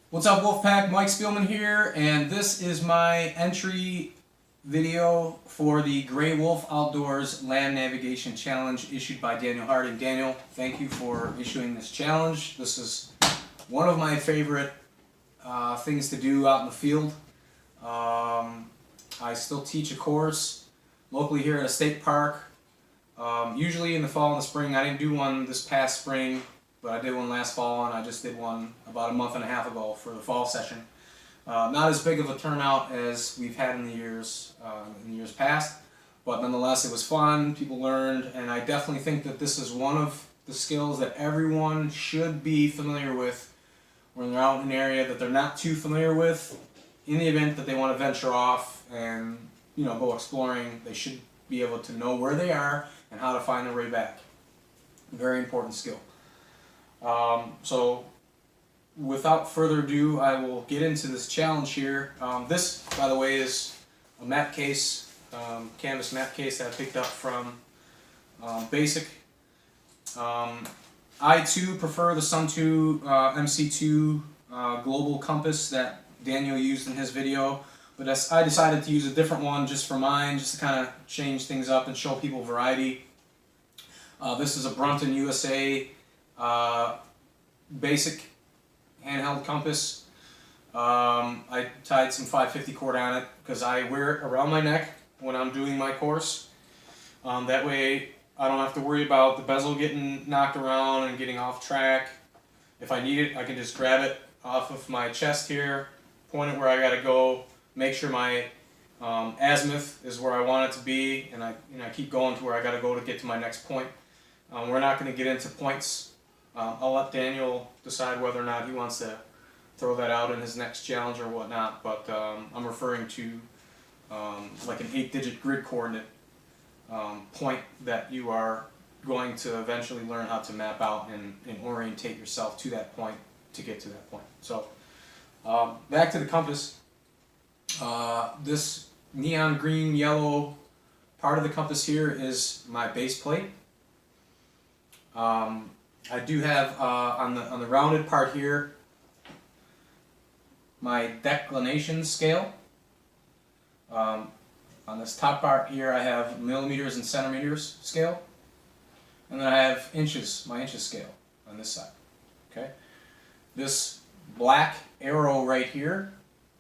What's up, Wolfpack? Mike Spielman here, and this is my entry video for the Gray Wolf Outdoors Land Navigation Challenge issued by Daniel Harding. Daniel, thank you for issuing this challenge. This is one of my favorite things to do out in the field. I still teach a course locally here at a state park, usually in the fall and the spring. I didn't do one this past spring, but I did one last fall, and I just did one about a month and a half ago for the fall session. Not as big of a turnout as we've had in the years past, but nonetheless it was fun, people learned, and I definitely think that this is one of the skills that everyone should be familiar with when they're out in an area that they're not too familiar with. In the event that they want to venture off and go exploring, they should be able to know where they are and how to find their way back. Very important skill. So without further ado, I will get into this challenge here. This, by the way, is a map case, canvas map case that I picked up from Basic. I too prefer the Sun 2 MC2 global compass that Daniel used in his video, but I decided to use a different one just for mine, just to kind of change things up and show people variety. This is a Brunton USA basic handheld compass. I tied some 550 cord on it because I wear it around my neck when I'm doing my course. That way I don't have to worry about the bezel getting knocked around and getting off track. If I need it, I can just grab it off of my chest here, point it where I gotta go, make sure my azimuth is where I want it to be, and I keep going to where I gotta go to get to my next point. We're not going to get into points. I'll let Daniel decide whether or not he wants to throw that out in his next challenge or whatnot, but I'm referring to like an 8-digit grid coordinate point that you are going to eventually learn how to map out and orientate yourself to that point to get to that point. So back to the compass. This neon green yellow part of the compass here is my base plate. I do have on the rounded part here my declination scale. On this top part here I have millimeters and centimeters scale, and then I have inches, my inches scale on this side. Okay, this black arrow right here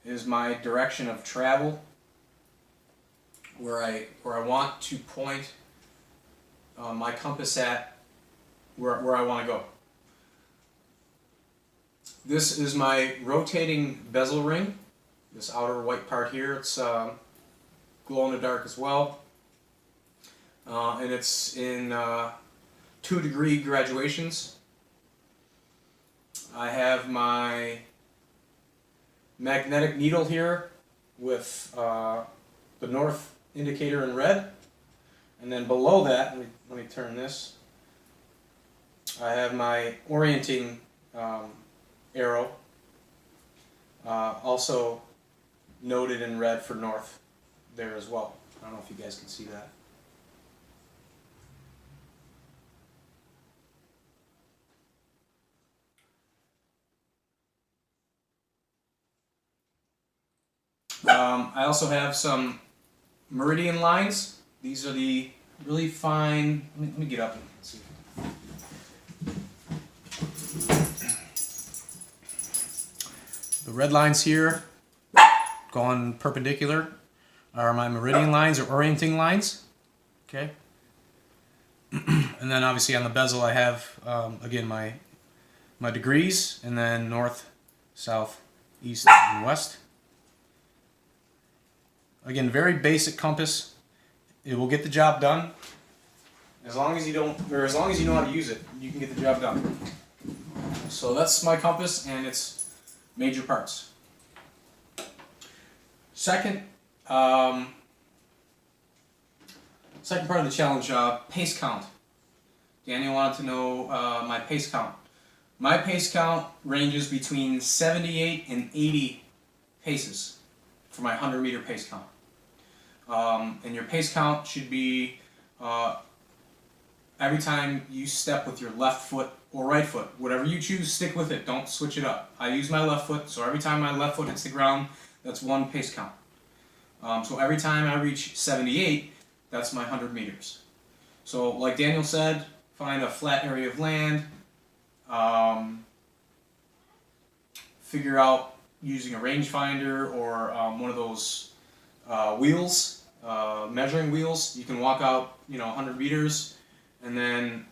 is my direction of travel, where I want to point my compass at where I want to go. This is my rotating bezel ring, this outer white part here. It's glow in the dark as well, and it's in 2-degree graduations. I have my magnetic needle here with the north indicator in red, and then below that, let me turn this, I have my orienting arrow, also noted in red for north there as well. I don't know if you guys can see that. I also have some meridian lines. These are the really fine, let me get up and see. The red lines here, going perpendicular, are my meridian lines or orienting lines. Okay. And then obviously on the bezel I have, again, my degrees, and then north, south, east, and west. Again, very basic compass. It will get the job done. As long as you know how to use it, you can get the job done. So that's my compass and its major parts. Second part of the challenge, pace count. Daniel wanted to know my pace count. My pace count ranges between 78 and 80 paces for my 100-meter pace count. And your pace count should be every time you step with your left foot or right foot, whatever you choose, stick with it. Don't switch it up. I use my left foot, so every time my left foot hits the ground, that's 1 pace count. So every time I reach 78, that's my 100 meters. So like Daniel said, find a flat area of land, figure out using a rangefinder or one of those wheels, measuring wheels. You can walk out, 100 meters, and then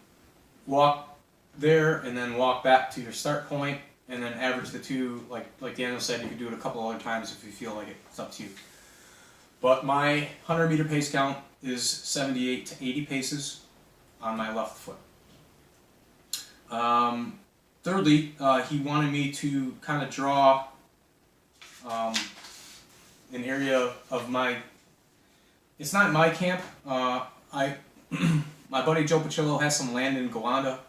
walk there, and then walk back to your start point, and then average the two. Like Daniel said, you could do it a couple other times if you feel like it. It's up to you. But my 100 meter pace count is 78 to 80 paces on my left foot. Thirdly, he wanted me to kind of draw an area of my, it's not my camp. My buddy Joe Pacillo has some land in Gowanda,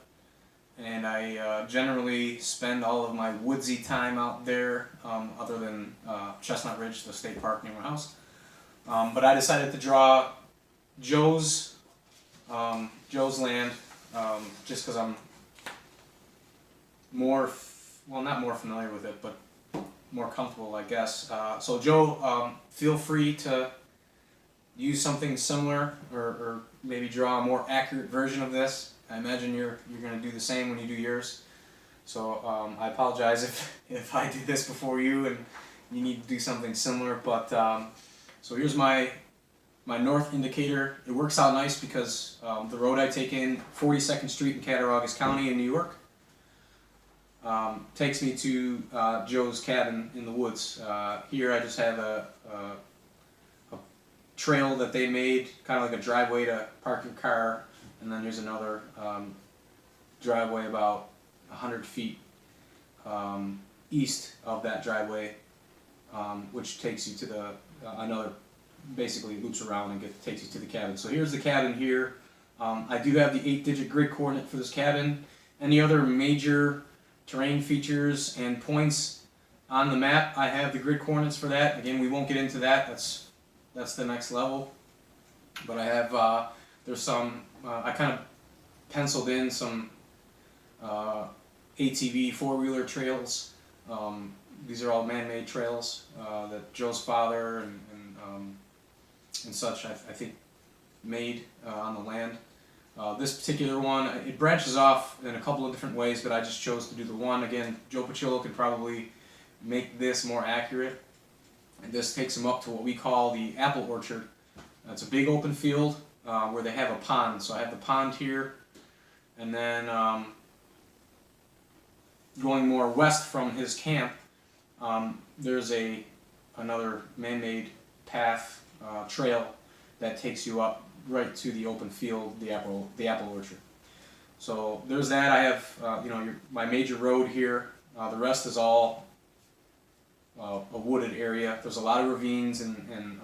and I generally spend all of my woodsy time out there, other than Chestnut Ridge, the state park near my house. But I decided to draw Joe's land, just because I'm not more familiar with it, but more comfortable, I guess. So Joe, feel free to use something similar, or maybe draw a more accurate version of this. I imagine you're going to do the same when you do yours. So I apologize if I do this before you and you need to do something similar. But so here's my north indicator. It works out nice because the road I take in, 42nd Street in Cattaraugus County in New York, takes me to Joe's cabin in the woods. Here I just have a trail that they made, kind of like a driveway to park your car, and then there's another driveway about 100 feet east of that driveway, which takes you to another, basically loops around and takes you to the cabin. So here's the cabin here. I do have the 8-digit grid coordinate for this cabin. Any other major terrain features and points on the map, I have the grid coordinates for that. Again, we won't get into that. That's the next level. But I have there's some I kind of penciled in some ATV four-wheeler trails. These are all man-made trails that Joe's father and such, I think, made on the land. This particular one, it branches off in a couple of different ways, but I just chose to do the one. Again, Joe Pacillo could probably make this more accurate. And this takes them up to what we call the apple orchard. It's a big open field where they have a pond. So I have the pond here, and then going more west from his camp, there's another man-made path, trail that takes you up right to the open field, the apple orchard. So there's that. I have my major road here. The rest is all a wooded area. There's a lot of ravines and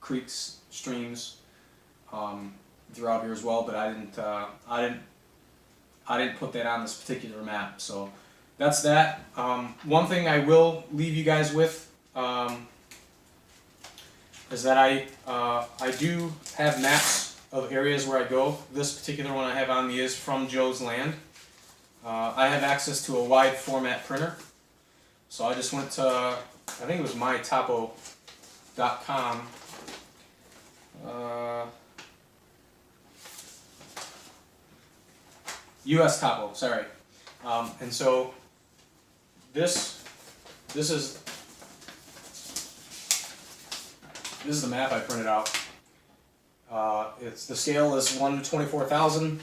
creeks, streams throughout here as well. But I didn't put that on this particular map. So that's that. One thing I will leave you guys with is that I do have maps of areas where I go. This particular one I have on me is from Joe's land. I have access to a wide format printer, so I just went to, I think it was mytopo.com. US Topo, sorry. And so this is the map I printed out. The scale is 1 to 24,000.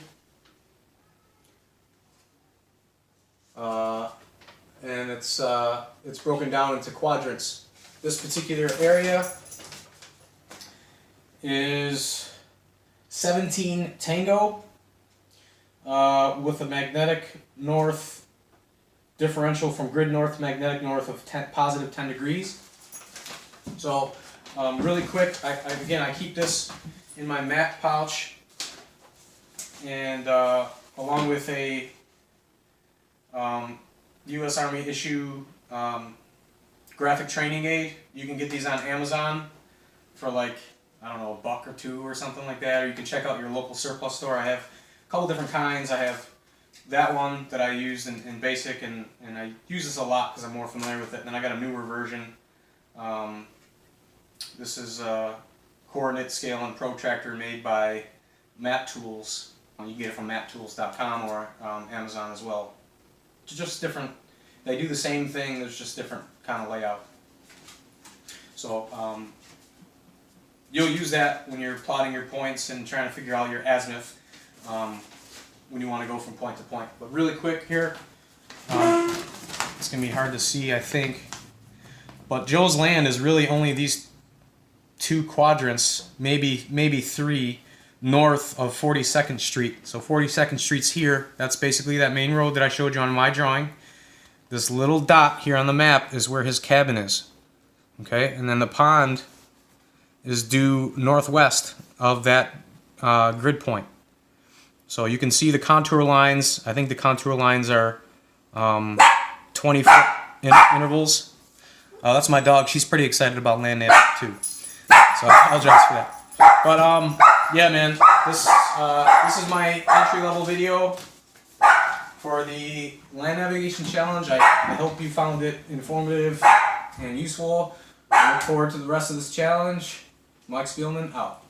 And it's broken down into quadrants. This particular area is 17 Tango with a magnetic north differential from grid north to magnetic north of positive 10 degrees. So really quick, I keep this in my map pouch, and along with a U.S. Army issue graphic training aid. You can get these on Amazon for like, I don't know, $1 or $2 or something like that, or you can check out your local surplus store. I have a couple different kinds. I have that one that I used in basic, and I use this a lot because I'm more familiar with it. And then I got a newer version. This is a coordinate scale and protractor made by Map Tools. You can get it from maptools.com or Amazon as well. It's just different. They do the same thing. There's just different kind of layout. So you'll use that when you're plotting your points and trying to figure out your azimuth when you want to go from point to point. But really quick here, it's going to be hard to see, I think. But Joe's land is really only these 2 quadrants, maybe 3, north of 42nd Street. So 42nd Street's here. That's basically that main road that I showed you on my drawing. This little dot here on the map is where his cabin is. Okay, and then the pond is due northwest of that grid point. So you can see the contour lines. I think the contour lines are 20-foot intervals. That's my dog. She's pretty excited about land nav too. So I apologize for that. But yeah, man, this is my entry-level video for the Land Navigation Challenge. I hope you found it informative and useful. I look forward to the rest of this challenge. Mike Spielman out.